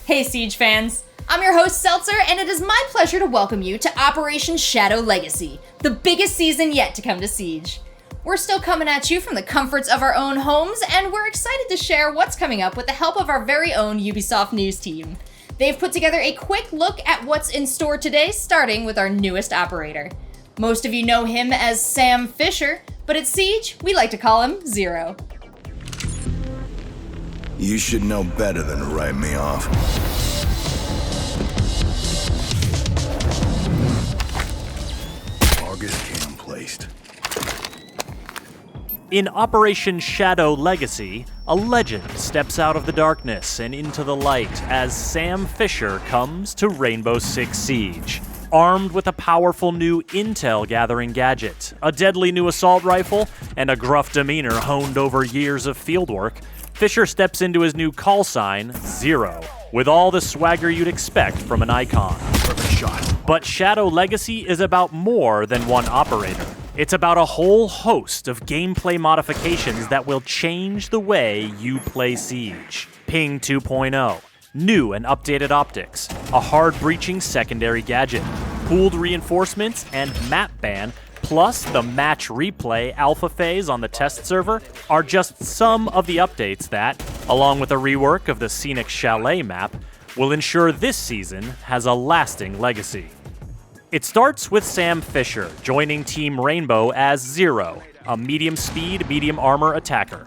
Hey Siege fans! I'm your host Seltzer, and it is my pleasure to welcome you to Operation Shadow Legacy, the biggest season yet to come to Siege. We're still coming at you from the comforts of our own homes, and we're excited to share what's coming up with the help of our very own Ubisoft news team. They've put together a quick look at what's in store today, starting with our newest operator. Most of you know him as Sam Fisher, but at Siege, we like to call him Zero. You should know better than to write me off. August cam placed. In Operation Shadow Legacy, a legend steps out of the darkness and into the light as Sam Fisher comes to Rainbow Six Siege. Armed with a powerful new intel gathering gadget, a deadly new assault rifle, and a gruff demeanor honed over years of fieldwork, Fisher steps into his new call sign, Zero, with all the swagger you'd expect from an icon. Perfect shot. But Shadow Legacy is about more than one operator. It's about a whole host of gameplay modifications that will change the way you play Siege. Ping 2.0, new and updated optics, a hard-breaching secondary gadget, pooled reinforcements, and map ban, plus the match replay alpha phase on the test server are just some of the updates that, along with a rework of the scenic Chalet map, will ensure this season has a lasting legacy. It starts with Sam Fisher joining Team Rainbow as Zero, a medium-speed, medium-armor attacker.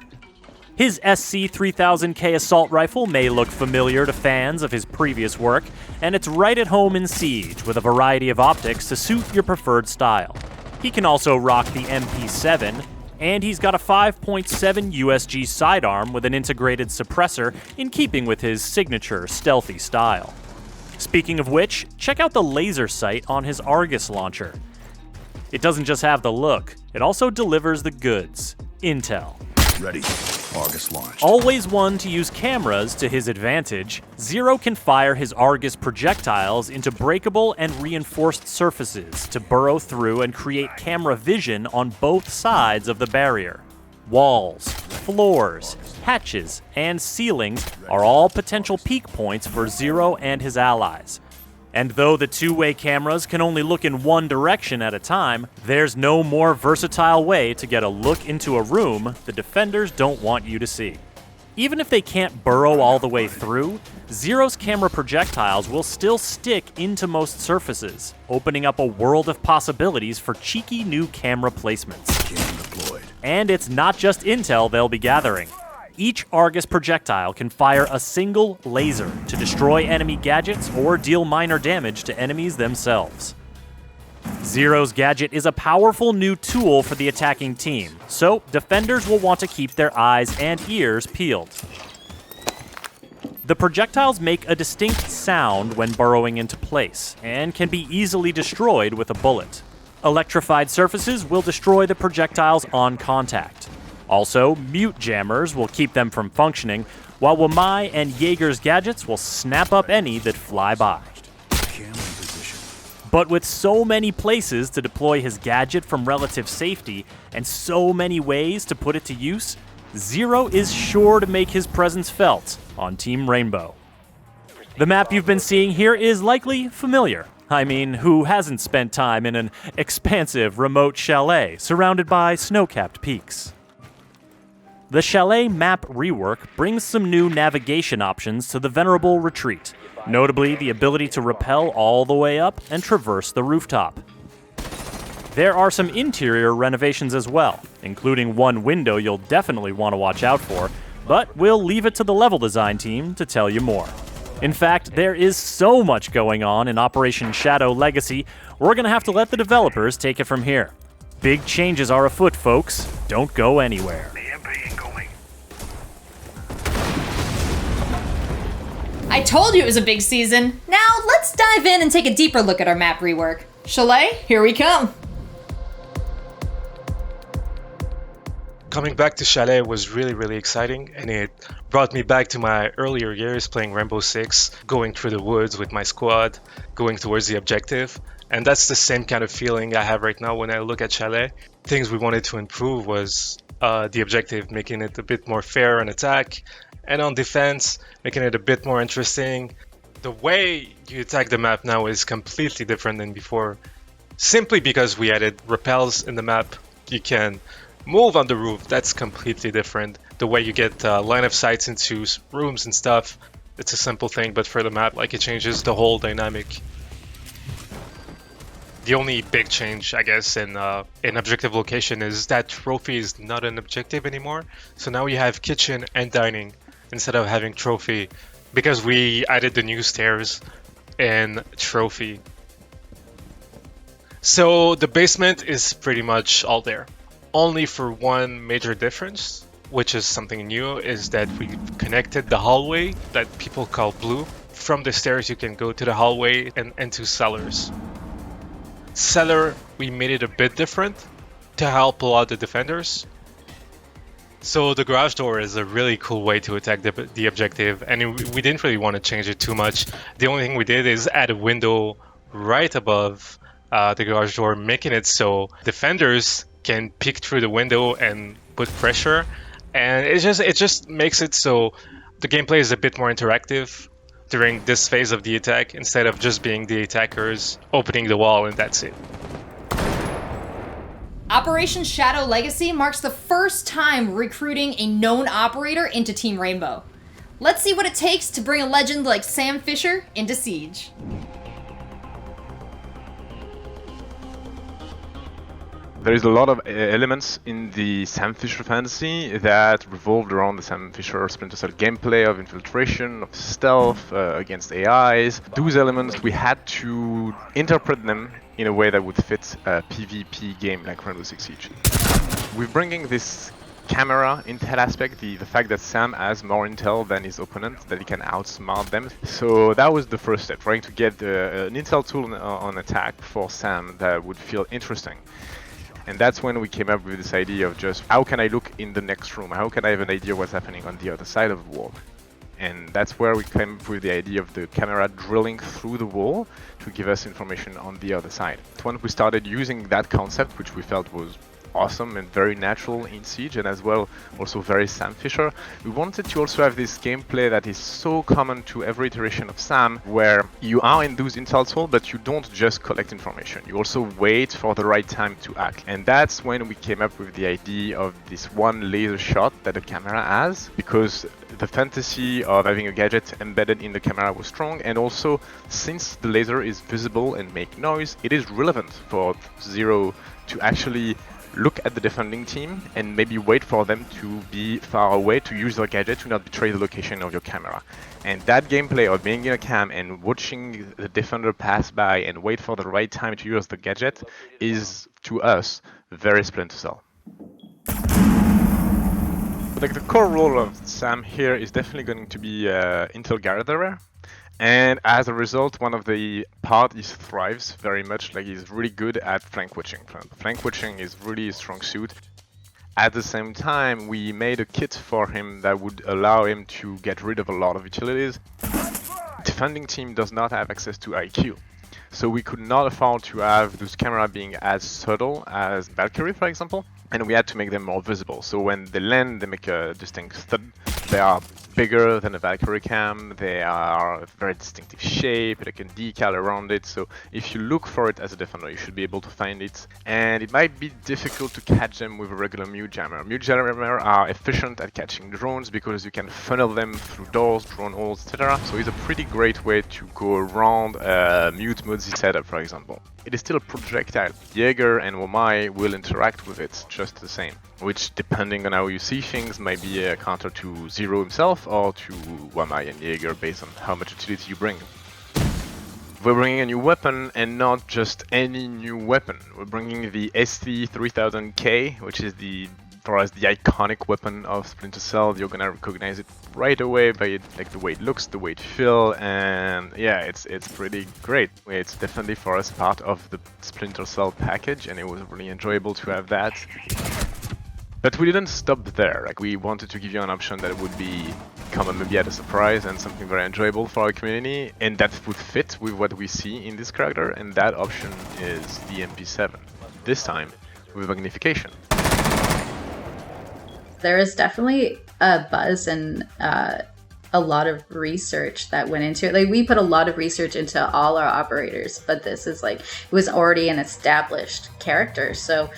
His SC-3000K assault rifle may look familiar to fans of his previous work, and it's right at home in Siege with a variety of optics to suit your preferred style. He can also rock the MP7, and he's got a 5.7 USG sidearm with an integrated suppressor in keeping with his signature stealthy style. Speaking of which, check out the laser sight on his Argus launcher. It doesn't just have the look, it also delivers the goods. Intel. Ready. Argus launched. Always one to use cameras to his advantage, Zero can fire his Argus projectiles into breakable and reinforced surfaces to burrow through and create camera vision on both sides of the barrier. Walls, floors, hatches, and ceilings are all potential peak points for Zero and his allies. And though the two-way cameras can only look in one direction at a time, there's no more versatile way to get a look into a room the defenders don't want you to see. Even if they can't burrow all the way through, Zero's camera projectiles will still stick into most surfaces, opening up a world of possibilities for cheeky new camera placements. Cam deployed. And it's not just intel they'll be gathering. Each Argus projectile can fire a single laser to destroy enemy gadgets or deal minor damage to enemies themselves. Zero's gadget is a powerful new tool for the attacking team, so defenders will want to keep their eyes and ears peeled. The projectiles make a distinct sound when burrowing into place, and can be easily destroyed with a bullet. Electrified surfaces will destroy the projectiles on contact. Also, mute jammers will keep them from functioning, while Wamai and Jaeger's gadgets will snap up any that fly by. Cam in position. But with so many places to deploy his gadget from relative safety, and so many ways to put it to use, Zero is sure to make his presence felt on Team Rainbow. The map you've been seeing here is likely familiar. I mean, who hasn't spent time in an expansive remote chalet surrounded by snow-capped peaks? The Chalet map rework brings some new navigation options to the venerable retreat, notably the ability to rappel all the way up and traverse the rooftop. There are some interior renovations as well, including one window you'll definitely want to watch out for, but we'll leave it to the level design team to tell you more. In fact, there is so much going on in Operation Shadow Legacy, we're going to have to let the developers take it from here. Big changes are afoot, folks. Don't go anywhere. I told you it was a big season. Now let's dive in and take a deeper look at our map rework. Chalet, here we come. Coming back to Chalet was really exciting, and it brought me back to my earlier years playing Rainbow Six, going through the woods with my squad, going towards the objective. And that's the same kind of feeling I have right now when I look at Chalet. Things we wanted to improve was the objective, making it a bit more fair on attack, And on defense, making it a bit more interesting. The way you attack the map now is completely different than before. Simply because we added rappels in the map, you can move on the roof. That's completely different. The way you get line of sights into rooms and stuff, it's a simple thing, but for the map, like, it changes the whole dynamic. The only big change, I guess, in objective location is that trophy is not an objective anymore. So now you have kitchen and dining instead of having trophy, because we added the new stairs in trophy. So the basement is pretty much all there. Only for one major difference, which is something new, is that we connected the hallway that people call blue. From the stairs you can go to the hallway and into cellars. Cellar, we made it a bit different to help a lot of the defenders. So the garage door is a really cool way to attack the objective, and we didn't really want to change it too much. The only thing we did is add a window right above the garage door, making it so defenders can peek through the window and put pressure, and it just makes it so the gameplay is a bit more interactive during this phase of the attack, instead of just being the attackers opening the wall and that's it. Operation Shadow Legacy marks the first time recruiting a known operator into Team Rainbow. Let's see what it takes to bring a legend like Sam Fisher into Siege. There is a lot of elements in the Sam Fisher fantasy that revolved around the Sam Fisher Splinter Cell gameplay of infiltration, of stealth, against AIs. Those elements, we had to interpret them in a way that would fit a PvP game like Rainbow Six Siege. We're bringing this camera intel aspect, the fact that Sam has more intel than his opponent, that he can outsmart them. So that was the first step, trying to get an intel tool on attack for Sam that would feel interesting. And that's when we came up with this idea of just, how can I look in the next room? How can I have an idea what's happening on the other side of the wall? And that's where we came up with the idea of the camera drilling through the wall to give us information on the other side. When we started using that concept, which we felt was awesome and very natural in Siege, and as well also very Sam Fisher, we wanted to also have this gameplay that is so common to every iteration of Sam, where you are in those intel tools, but you don't just collect information, you also wait for the right time to act. And that's when we came up with the idea of this one laser shot that the camera has, because the fantasy of having a gadget embedded in the camera was strong, and also since the laser is visible and make noise, it is relevant for Zero to actually look at the defending team and maybe wait for them to be far away to use their gadget to not betray the location of your camera. And that gameplay of being in a cam and watching the defender pass by and wait for the right time to use the gadget is, to us, very Splinter Cell. But the core role of Sam here is definitely going to be intel gatherer. And as a result, one of the parties thrives very much, like he's really good at flank watching. Flank watching is really a strong suit. At the same time, we made a kit for him that would allow him to get rid of a lot of utilities. Defending team does not have access to IQ, so we could not afford to have those cameras being as subtle as Valkyrie, for example, and we had to make them more visible. So when they land, they make a distinct thud. They are bigger than a Valkyrie cam, they are a very distinctive shape, like a decal around it, so if you look for it as a defender, you should be able to find it. And it might be difficult to catch them with a regular mute jammer. Mute jammer are efficient at catching drones because you can funnel them through doors, drone holes, etc. So it's a pretty great way to go around a mute mode setup, for example. It is still a projectile. Jaeger and Wamai will interact with it just the same, which, depending on how you see things, might be a counter to Zero himself or to Wamai and Jaeger based on how much utility you bring. We're bringing a new weapon, and not just any new weapon. We're bringing the ST3000K, which is for us the iconic weapon of Splinter Cell. You're gonna recognize it right away by like the way it looks, the way it feels, and yeah, it's pretty great. It's definitely for us part of the Splinter Cell package, and it was really enjoyable to have that. But we didn't stop there. Like, we wanted to give you an option that would come maybe at a surprise and something very enjoyable for our community, and that would fit with what we see in this character, and that option is the MP7. This time with magnification. There is definitely buzz and a lot of research that went into it. Like, we put a lot of research into all our operators, but this is like, it was already an established character. So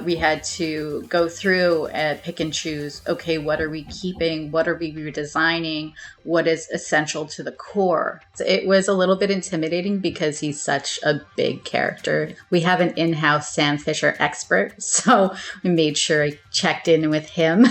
we had to go through and pick and choose, okay, what are we keeping? What are we redesigning? What is essential to the core? So it was a little bit intimidating because he's such a big character. We have an in-house Sam Fisher expert, so we made sure I checked in with him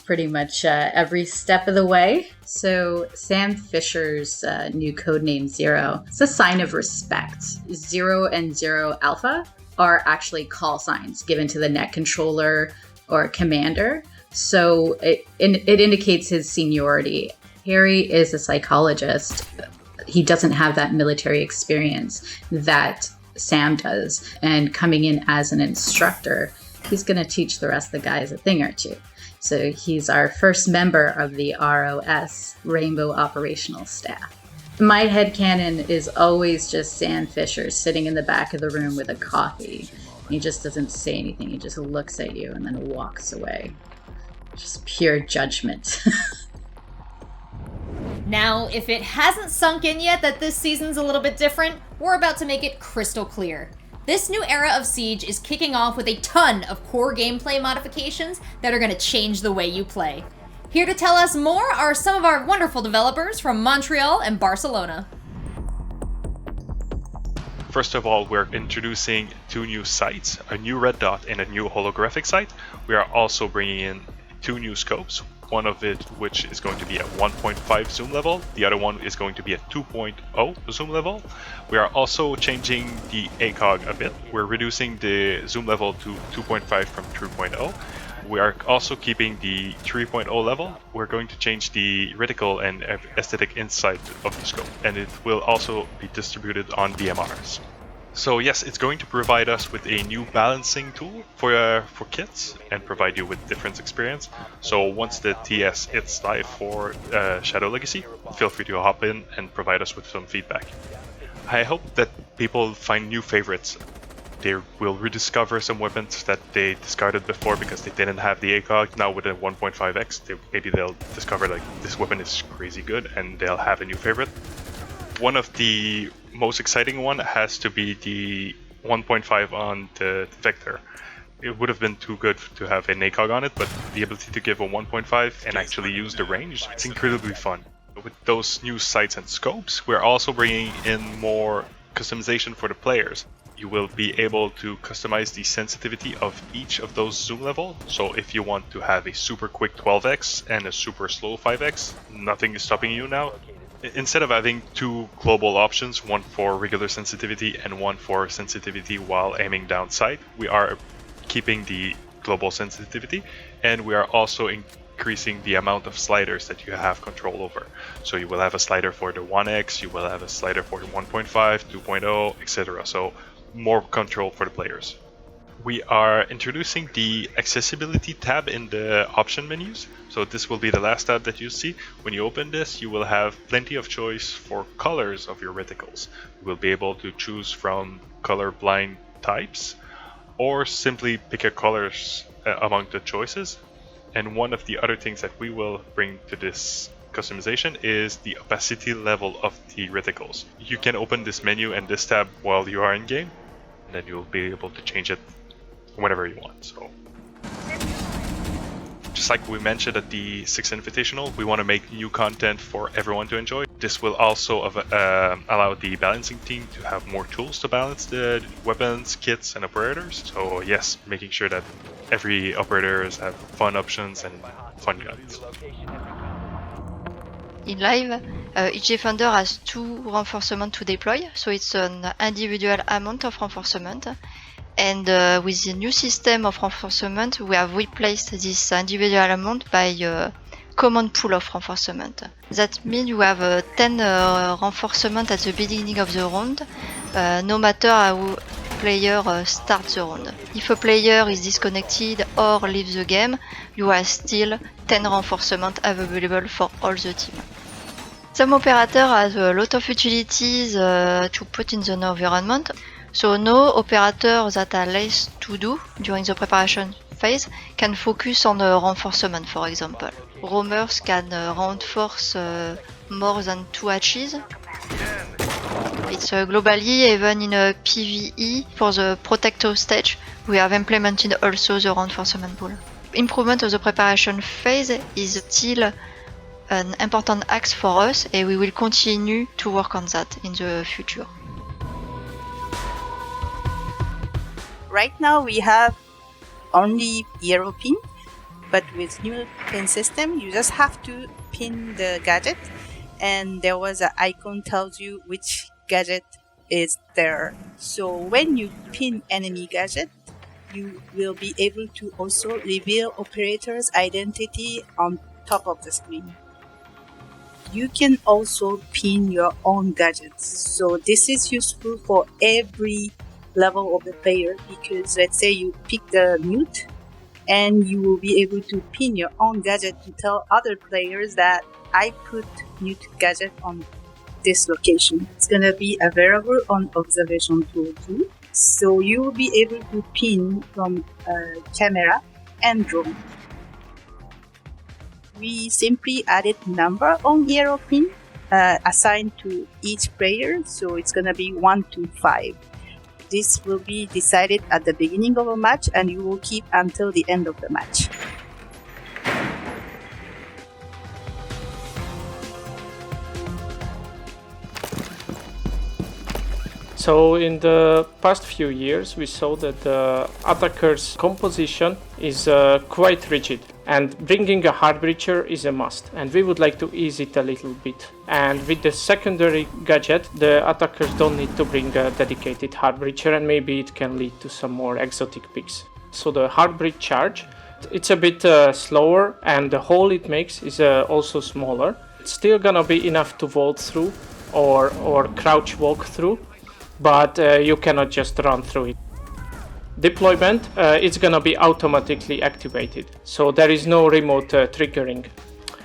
pretty much every step of the way. So Sam Fisher's new codename Zero, it's a sign of respect. Zero and Zero Alpha are actually call signs given to the net controller or commander. So it indicates his seniority. Harry is a psychologist. He doesn't have that military experience that Sam does. And coming in as an instructor, he's going to teach the rest of the guys a thing or two. So he's our first member of the ROS, Rainbow Operational Staff. My headcanon is always just Sam Fisher sitting in the back of the room with a coffee. He just doesn't say anything. He just looks at you and then walks away. Just pure judgment. Now, if it hasn't sunk in yet that this season's a little bit different, we're about to make it crystal clear. This new era of Siege is kicking off with a ton of core gameplay modifications that are going to change the way you play. Here to tell us more are some of our wonderful developers from Montreal and Barcelona. First of all, we're introducing 2 new sights, a new red dot and a new holographic sight. We are also bringing in 2 new scopes, one of it which is going to be at 1.5 zoom level, the other one is going to be at 2.0 zoom level. We are also changing the ACOG a bit. We're reducing the zoom level to 2.5 from 3.0. We are also keeping the 3.0 level. We're going to change the reticle and aesthetic inside of the scope, and it will also be distributed on DMRs. So yes, it's going to provide us with a new balancing tool for kits and provide you with different experience. So once the TS hits live for Shadow Legacy, feel free to hop in and provide us with some feedback. I hope that people find new favorites. They will rediscover some weapons that they discarded before because they didn't have the ACOG. Now with a 1.5x, maybe they'll discover like this weapon is crazy good and they'll have a new favorite. One of the most exciting one has to be the 1.5 on the Vector. It would have been too good to have an ACOG on it, but the ability to give a 1.5 and actually use the range, it's incredibly fun. With those new sights and scopes, we're also bringing in more customization for the players. You will be able to customize the sensitivity of each of those zoom level. So if you want to have a super quick 12x and a super slow 5x, nothing is stopping you now. Instead of having 2 global options, one for regular sensitivity and one for sensitivity while aiming down sight, we are keeping the global sensitivity, and we are also increasing the amount of sliders that you have control over. So you will have a slider for the 1x, you will have a slider for the 1.5, 2.0, etc. So more control for the players. We are introducing the accessibility tab in the option menus. So this will be the last tab that you see. When you open this, you will have plenty of choice for colors of your reticles. You will be able to choose from colorblind types or simply pick a colors among the choices. And one of the other things that we will bring to this customization is the opacity level of the reticles. You can open this menu and this tab while you are in game, and then you'll be able to change it whenever you want. So just like we mentioned at the 6th Invitational, we want to make new content for everyone to enjoy. This will also allow the balancing team to have more tools to balance the weapons, kits, and operators. So yes, making sure that every operators have fun options and fun guns. In live, each defender has 2 reinforcements to deploy, so it's an individual amount of reinforcement. And with the new system of reinforcement, we have replaced this individual amount by a common pool of reinforcement. That means you have 10 reinforcement at the beginning of the round, no matter how player starts the round. If a player is disconnected or leaves the game, you have still 10 reinforcement available for all the team. Some operator has a lot of utilities to put in the environment. So no operator that are less to do during the preparation phase can focus on reinforcement, for example. Roamers can reinforce more than 2 hatches. It's globally, even in a PvE, for the Protector stage, we have implemented also the reinforcement pool. Improvement of the preparation phase is still an important axe for us, and we will continue to work on that in the future. Right now we have only hero pin, but with new pin system, you just have to pin the gadget, and there was an icon tells you which gadget is there. So when you pin enemy gadget, you will be able to also reveal operator's identity on top of the screen. You can also pin your own gadgets. So this is useful for every level of the player, because let's say you pick the mute and you will be able to pin your own gadget to tell other players that I put mute gadget on this location. It's gonna be available on observation tool too. So you will be able to pin from camera and drone. We simply added number on hero pin assigned to each player. So it's gonna be 1 to 5. This will be decided at the beginning of a match, and you will keep until the end of the match. So in the past few years, we saw that the attacker's composition is quite rigid, and bringing a hard breacher is a must, and we would like to ease it a little bit. And with the secondary gadget, the attackers don't need to bring a dedicated hard breacher, and maybe it can lead to some more exotic picks. So the Heartbreak Charge, it's a bit slower, and the hole it makes is also smaller. It's still gonna be enough to vault through or crouch walk through, but you cannot just run through it. Deployment, it's gonna be automatically activated, so there is no remote triggering.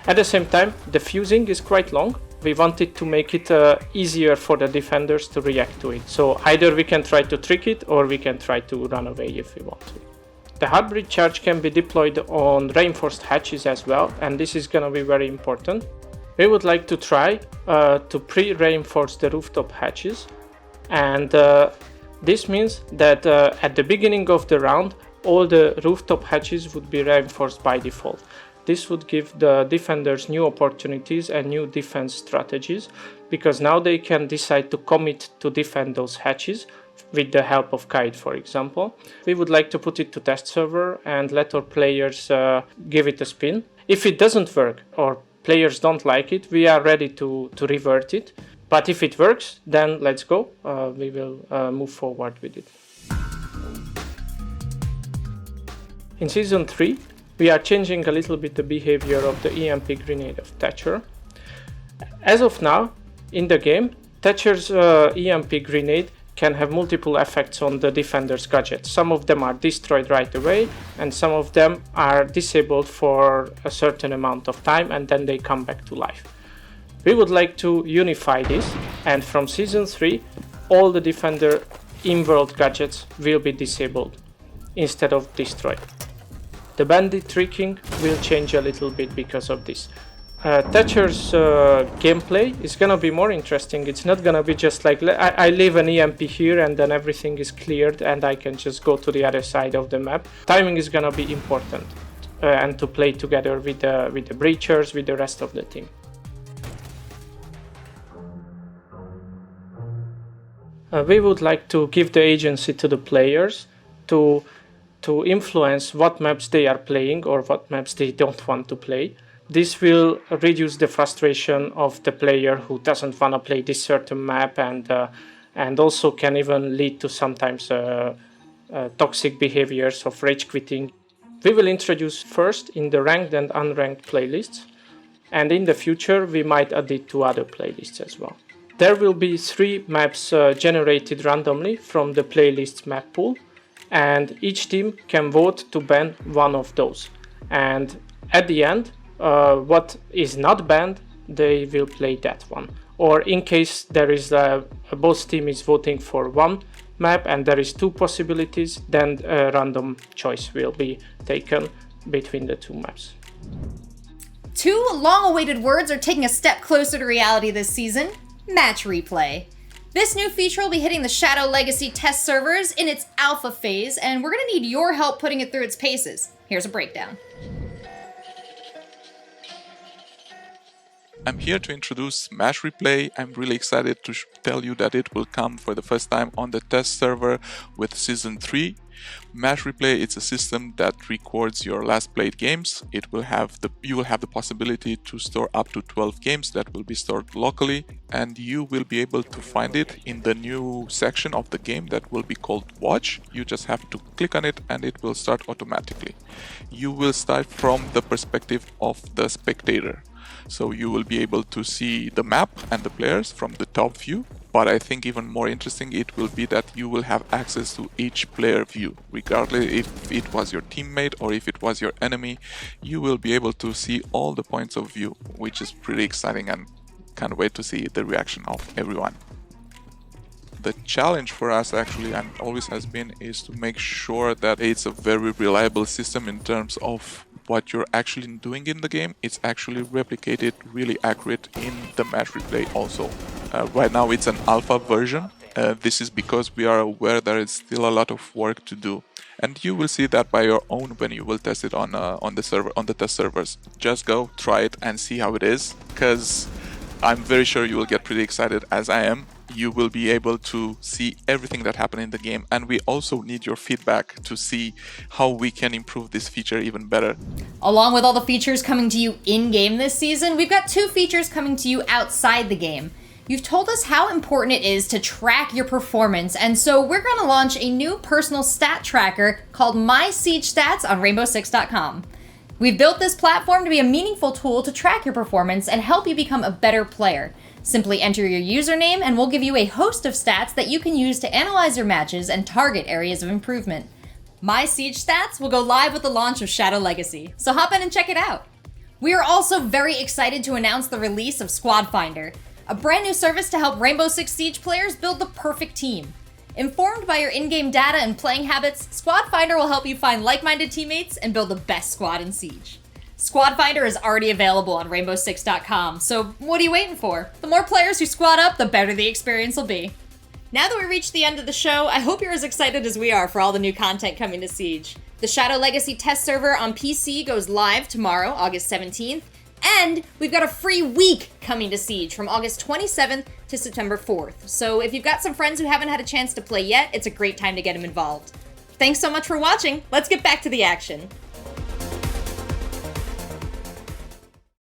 At the same time, the fusing is quite long. We wanted to make it easier for the defenders to react to it. So either we can try to trick it, or we can try to run away if we want to. The Heartbreak Charge can be deployed on reinforced hatches as well, and this is gonna be very important. We would like to try to pre-reinforce the rooftop hatches, and this means that at the beginning of the round, all the rooftop hatches would be reinforced by default. This would give the defenders new opportunities and new defense strategies, because now they can decide to commit to defend those hatches with the help of Kite, for example. We would like to put it to test server and let our players give it a spin. If it doesn't work or players don't like it, we are ready to revert it. But if it works, then let's go. We will move forward with it. In Season 3, we are changing a little bit the behavior of the EMP grenade of Thatcher. As of now, in the game, Thatcher's EMP grenade can have multiple effects on the defender's gadgets. Some of them are destroyed right away, and some of them are disabled for a certain amount of time, and then they come back to life. We would like to unify this, and from Season 3, all the defender in-world gadgets will be disabled instead of destroyed. The bandit tricking will change a little bit because of this. Thatcher's gameplay is gonna be more interesting. It's not gonna be just like I leave an EMP here and then everything is cleared and I can just go to the other side of the map. Timing is gonna be important, and to play together with the breachers, with the rest of the team. We would like to give the agency to the players to influence what maps they are playing or what maps they don't want to play. This will reduce the frustration of the player who doesn't want to play this certain map, and also can even lead to sometimes toxic behaviors of rage quitting. We will introduce first in the ranked and unranked playlists, and in the future we might add it to other playlists as well. There will be 3 maps generated randomly from the playlist map pool, and each team can vote to ban one of those. And at the end, what is not banned, they will play that one. Or in case there is both team is voting for one, map and there is 2 possibilities, then a random choice will be taken between the 2 maps. 2 long-awaited words are taking a step closer to reality this season: match replay. This new feature will be hitting the Shadow Legacy test servers in its alpha phase, and we're gonna need your help putting it through its paces. Here's a breakdown. I'm here to introduce Match Replay. I'm really excited to tell you that it will come for the first time on the test server with Season 3. Match Replay is a system that records your last played games. You will have the possibility to store up to 12 games that will be stored locally, and you will be able to find it in the new section of the game that will be called Watch. You just have to click on it and it will start automatically. You will start from the perspective of the spectator. So you will be able to see the map and the players from the top view. But I think even more interesting it will be that you will have access to each player view. Regardless if it was your teammate or if it was your enemy, you will be able to see all the points of view, which is pretty exciting, and can't wait to see the reaction of everyone. The challenge for us actually, and always has been, is to make sure that it's a very reliable system in terms of what you're actually doing in the game. It's actually replicated really accurate in the match replay also. Right now it's an alpha version. This is because we are aware there is still a lot of work to do, and you will see that by your own when you will test it on the test servers. Just go try it and see how it is, because I'm very sure you will get pretty excited as I am. You will be able to see everything that happened in the game, and we also need your feedback to see how we can improve this feature even better. Along with all the features coming to you in-game this season, we've got 2 features coming to you outside the game. You've told us how important it is to track your performance, and so we're going to launch a new personal stat tracker called My Siege Stats on Rainbow6.com. We've built this platform to be a meaningful tool to track your performance and help you become a better player. Simply enter your username and we'll give you a host of stats that you can use to analyze your matches and target areas of improvement. My Siege Stats will go live with the launch of Shadow Legacy, so hop in and check it out. We are also very excited to announce the release of Squad Finder, a brand new service to help Rainbow Six Siege players build the perfect team. Informed by your in-game data and playing habits, Squad Finder will help you find like-minded teammates and build the best squad in Siege. Squad Finder is already available on Rainbow6.com, so what are you waiting for? The more players who squad up, the better the experience will be. Now that we reached the end of the show, I hope you're as excited as we are for all the new content coming to Siege. The Shadow Legacy test server on PC goes live tomorrow, August 17th, and we've got a free week coming to Siege from August 27th to September 4th. So if you've got some friends who haven't had a chance to play yet, it's a great time to get them involved. Thanks so much for watching. Let's get back to the action.